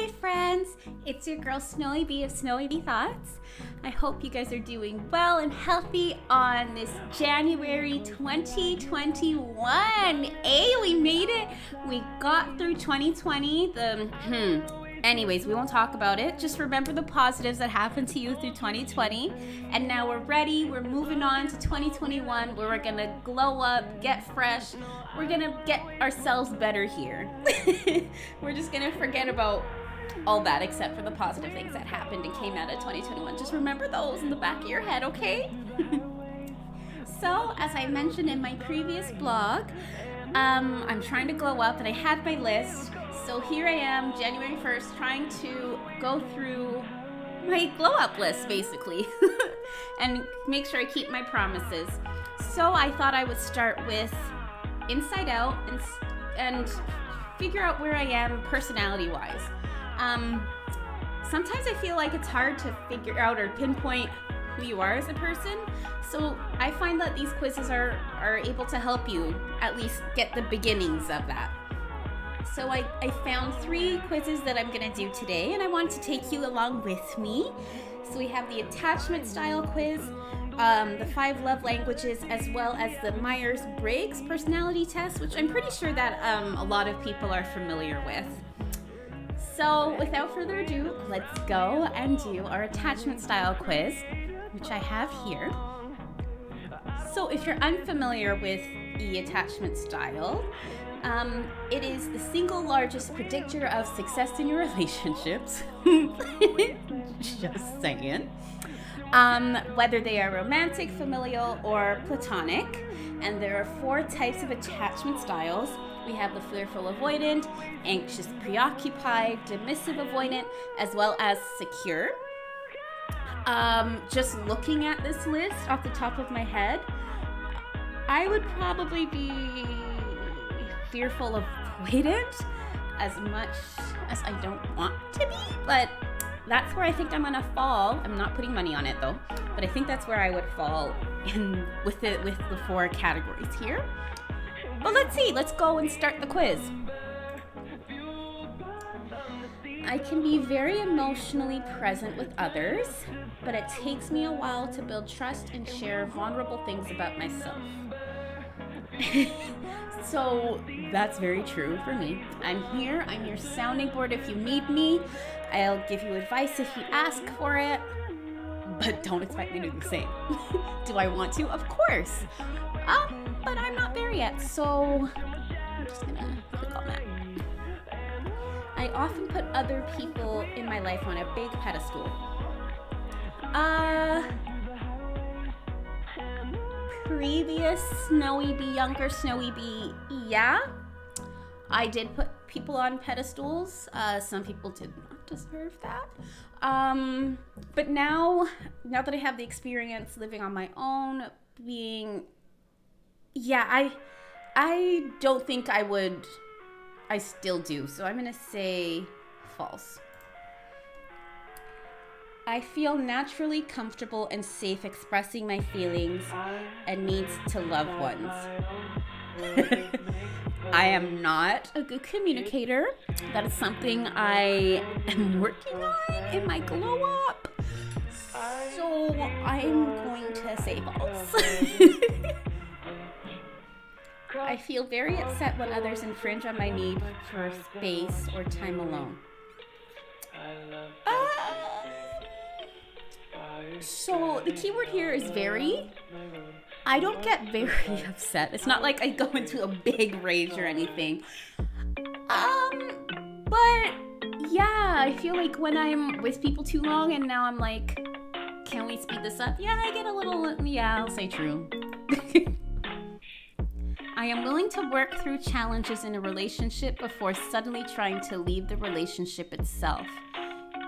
Hi friends, it's your girl Snowy Bee of Snowy Bee Thoughts. I hope you guys are doing well and healthy on this January 2021. Hey, we made it. We got through 2020. Anyways, we won't talk about it. Just remember the positives that happened to you through 2020. And now we're ready. We're moving on to 2021 where we're gonna glow up, get fresh. We're gonna get ourselves better here. We're just gonna forget about all that except for the positive things that happened and came out of 2021. Just remember those in the back of your head, okay? So, as I mentioned in my previous blog, I'm trying to glow up and I had my list. So here I am, January 1st, trying to go through my glow up list, basically, and make sure I keep my promises. So I thought I would start with inside out and figure out where I am personality-wise. Sometimes I feel like it's hard to figure out or pinpoint who you are as a person. So I find that these quizzes are able to help you at least get the beginnings of that. So I found 3 quizzes that I'm gonna do today, and I want to take you along with me. So we have the attachment style quiz, the 5 love languages, as well as the Myers-Briggs personality test, which I'm pretty sure that a lot of people are familiar with. So without further ado, let's go and do our attachment style quiz, which I have here. So if you're unfamiliar with the attachment style, it is the single largest predictor of success in your relationships. Just saying. Whether they are romantic, familial, or platonic. And there are 4 types of attachment styles. We have the fearful avoidant, anxious preoccupied, dismissive avoidant, as well as secure. Just looking at this list off the top of my head, I would probably be fearful avoidant as much as I don't want to be, but that's where I think I'm gonna fall. I'm not putting money on it though, but I think that's where I would fall in with the 4 categories here. But let's see, let's go and start the quiz. I can be very emotionally present with others, but it takes me a while to build trust and share vulnerable things about myself. So that's very true for me. I'm here, I'm your sounding board if you need me. I'll give you advice if you ask for it, but don't expect me to do the same. Do I want to? Of course. But I'm not there yet, so I'm just gonna click on that. I often put other people in my life on a big pedestal. Previous Snowy Bee, younger Snowy Bee, yeah. I did put people on pedestals. Some people did not deserve that. But now that I have the experience living on my own, I don't think I would. I still do, so I'm gonna say false. I feel naturally comfortable and safe expressing my feelings and needs to loved ones. I am not a good communicator. That is something I am working on in my glow up. So I'm going to say false. I feel very upset when others infringe on my need for space or time alone. So the keyword here is very. I don't get very upset. It's not like I go into a big rage or anything. But yeah, I feel like when I'm with people too long and now I'm like, can we speed this up? Yeah, I get a little, yeah, I'll say true. I am willing to work through challenges in a relationship before suddenly trying to leave the relationship itself.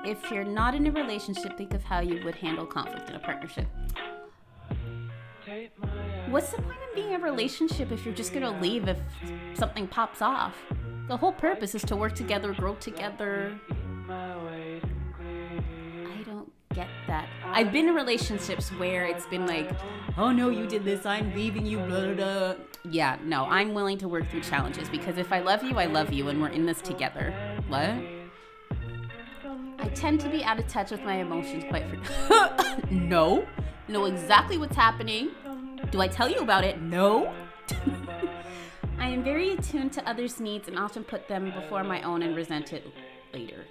If you're not in a relationship, think of how you would handle conflict in a partnership. What's the point of being in a relationship if you're just gonna leave if something pops off? The whole purpose is to work together, grow together. I don't get that. I've been in relationships where it's been like, oh no, you did this, I'm leaving you, blah, blah, blah. Yeah, no, I'm willing to work through challenges because if I love you, and we're in this together. What? I tend to be out of touch with my emotions quite frequently. No. Know exactly what's happening. Do I tell you about it? No. I am very attuned to others' needs and often put them before my own and resent it later.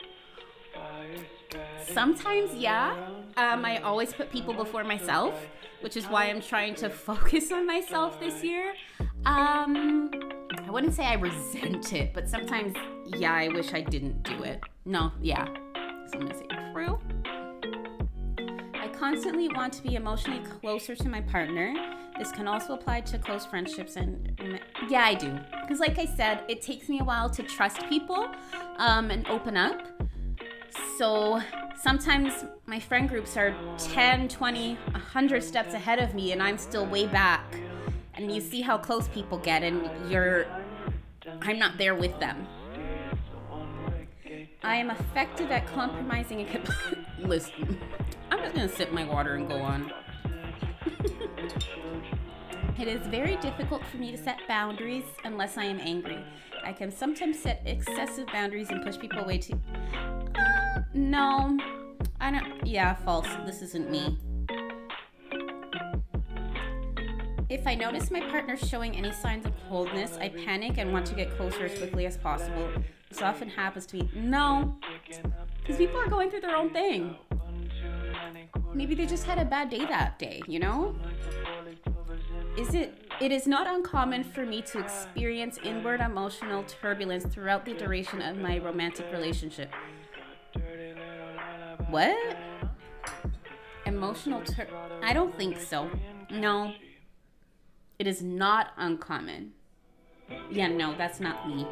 Sometimes, yeah. I always put people before myself, which is why I'm trying to focus on myself this year. I wouldn't say I resent it, but sometimes, yeah, I wish I didn't do it. No, yeah. So I'm gonna say true. I constantly want to be emotionally closer to my partner. This can also apply to close friendships and yeah, I do. Because like I said, it takes me a while to trust people and open up. So sometimes my friend groups are 10, 20, 100 steps ahead of me and I'm still way back. And you see how close people get and I'm not there with them. I am effective at compromising and listen, I'm just gonna sip my water and go on. It is very difficult for me to set boundaries unless I am angry. I can sometimes set excessive boundaries and push people away too. No, I don't. Yeah, false. This isn't me. If I notice my partner showing any signs of coldness, I panic and want to get closer as quickly as possible. This often happens to me. No, because people are going through their own thing. Maybe they just had a bad day that day, you know? It is not uncommon for me to experience inward emotional turbulence throughout the duration of my romantic relationship. What? I don't think so. No. It is not uncommon. Yeah, no, that's not me.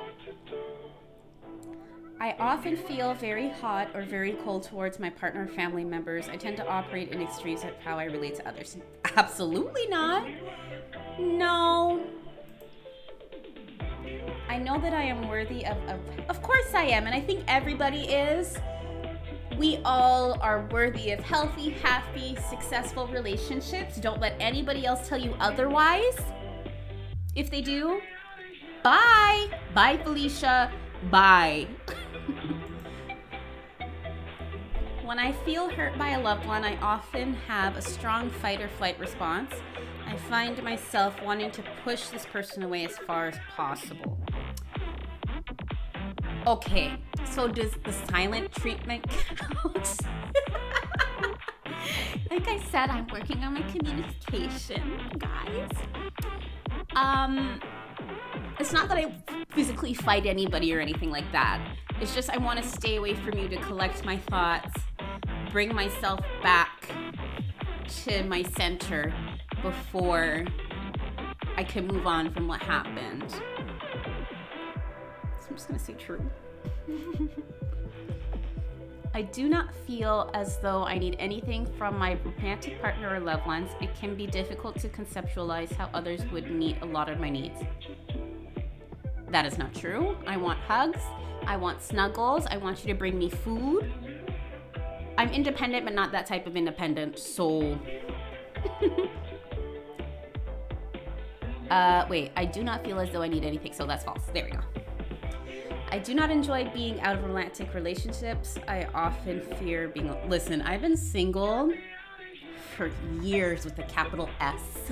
I often feel very hot or very cold towards my partner or family members. I tend to operate in extremes of how I relate to others. Absolutely not. No. I know that I am worthy of course I am, and I think everybody is. We all are worthy of healthy, happy, successful relationships. Don't let anybody else tell you otherwise. If they do, bye. Bye, Felicia. Bye. When I feel hurt by a loved one, I often have a strong fight or flight response. I find myself wanting to push this person away as far as possible. Okay, so does the silent treatment count? Like I said, I'm working on my communication, guys. It's not that I physically fight anybody or anything like that. It's just I want to stay away from you to collect my thoughts, bring myself back to my center before I can move on from what happened. So I'm just gonna say true. I do not feel as though I need anything from my romantic partner or loved ones. It can be difficult to conceptualize how others would meet a lot of my needs. That is not true. I want hugs. I want snuggles. I want you to bring me food. I'm independent, but not that type of independent, so... wait, I do not feel as though I need anything, so that's false. There we go. I do not enjoy being out of romantic relationships. I often fear being... Listen, I've been single for years with a capital S.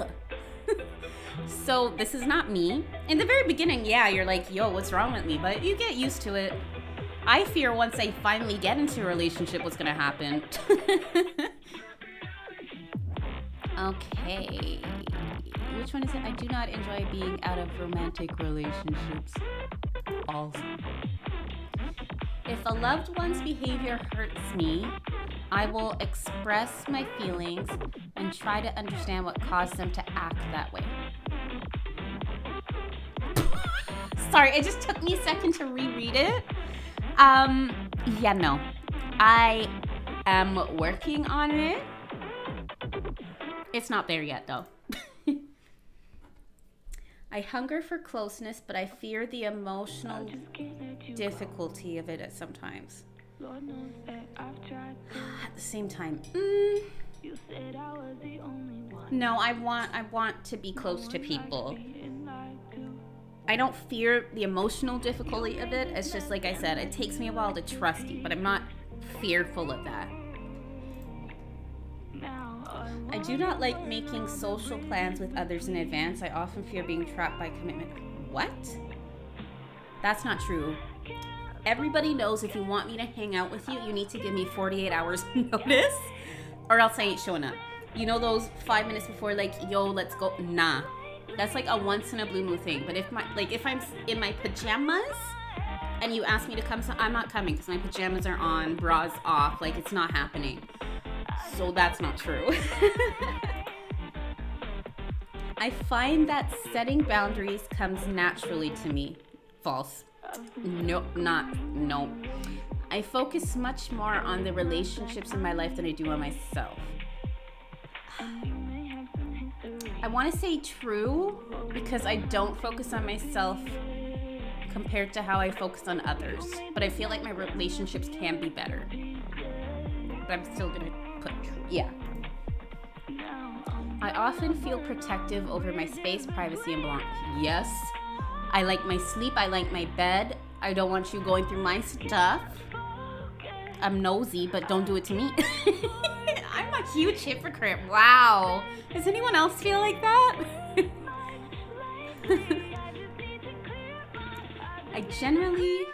So this is not me. In the very beginning, yeah, you're like, yo, what's wrong with me? But you get used to it. I fear once I finally get into a relationship, what's gonna happen. Okay. Which one is it? I do not enjoy being out of romantic relationships. Also. If a loved one's behavior hurts me, I will express my feelings and try to understand what caused them to act that way. Sorry, it just took me a second to reread it. Yeah, no. I am working on it. It's not there yet, though. I hunger for closeness, but I fear the emotional difficulty of it at sometimes. At the same time, no, I want to be close to people. I don't fear the emotional difficulty of it. It's just like I said, it takes me a while to trust you, but I'm not fearful of that. I do not like making social plans with others in advance. I often fear being trapped by commitment. What? That's not true. Everybody knows if you want me to hang out with you, you need to give me 48 hours notice, or else I ain't showing up. You know those 5 minutes before, like, yo, let's go? Nah. That's like a once in a blue moon thing. But if I'm in my pajamas and you ask me to come, so I'm not coming because my pajamas are on, bras off. Like, it's not happening. So that's not true. I find that setting boundaries comes naturally to me. False. No. I focus much more on the relationships in my life than I do on myself. I want to say true because I don't focus on myself compared to how I focus on others. But I feel like my relationships can be better. But I'm still going to put true. Yeah. I often feel protective over my space, privacy, and belonging. Yes. I like my sleep. I like my bed. I don't want you going through my stuff. I'm nosy, but don't do it to me. I'm a huge hypocrite. Wow. Does anyone else feel like that? I generally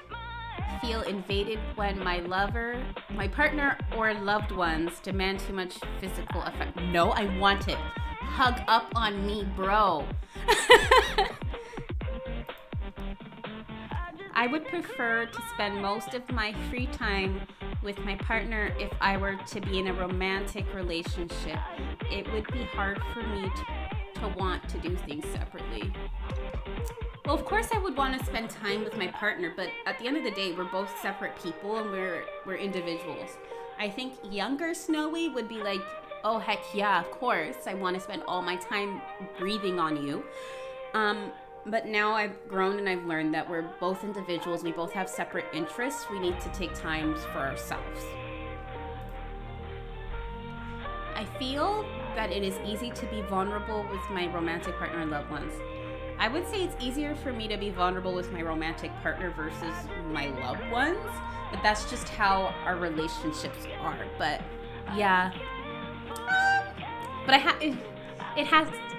feel invaded when my partner, or loved ones demand too much physical affection. No, I want it. Hug up on me, bro. I would prefer to spend most of my free time with my partner if I were to be in a romantic relationship. It would be hard for me to want to do things separately. Well, of course I would want to spend time with my partner, but at the end of the day, we're both separate people and we're individuals. I think younger Snowy would be like, oh, heck yeah, of course. I want to spend all my time breathing on you. But now I've grown and I've learned that we're both individuals. We both have separate interests. We need to take time for ourselves. I feel that it is easy to be vulnerable with my romantic partner and loved ones. I would say it's easier for me to be vulnerable with my romantic partner versus my loved ones, but that's just how our relationships are. But yeah, but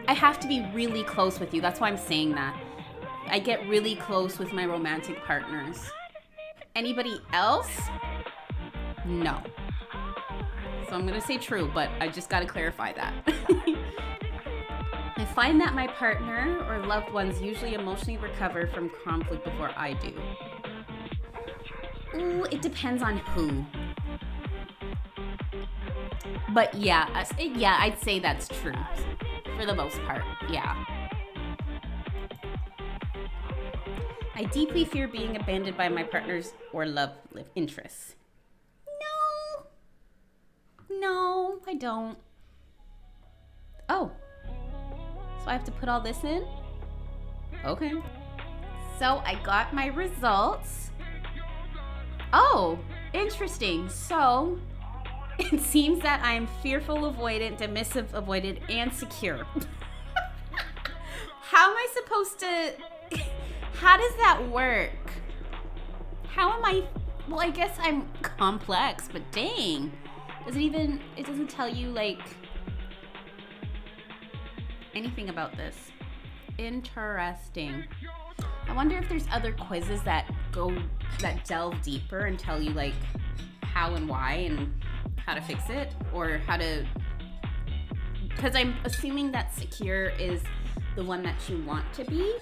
I have to be really close with you. That's why I'm saying that. I get really close with my romantic partners. Anybody else? No. So I'm gonna say true, but I just gotta clarify that. I find that my partner or loved ones usually emotionally recover from conflict before I do. Ooh, it depends on who. But yeah, I'd say that's true. For the most part, yeah. I deeply fear being abandoned by my partners or love interests. No, I don't. Oh, so I have to put all this in? Okay. So I got my results. Oh, interesting. So it seems that I'm fearful avoidant, dismissive avoidant, and secure. How am I supposed to... How does that work? How am I... Well, I guess I'm complex, but dang. It doesn't tell you, like, anything about this. Interesting. I wonder if there's other quizzes that delve deeper and tell you, like, how and why and how to fix it, or how to... Because I'm assuming that secure is the one that you want to be.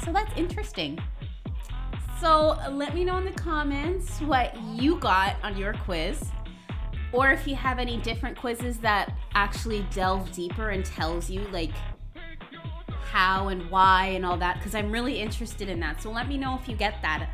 So that's interesting. So let me know in the comments what you got on your quiz, or if you have any different quizzes that actually delve deeper and tells you, like, how and why and all that, because I'm really interested in that. So let me know if you get that.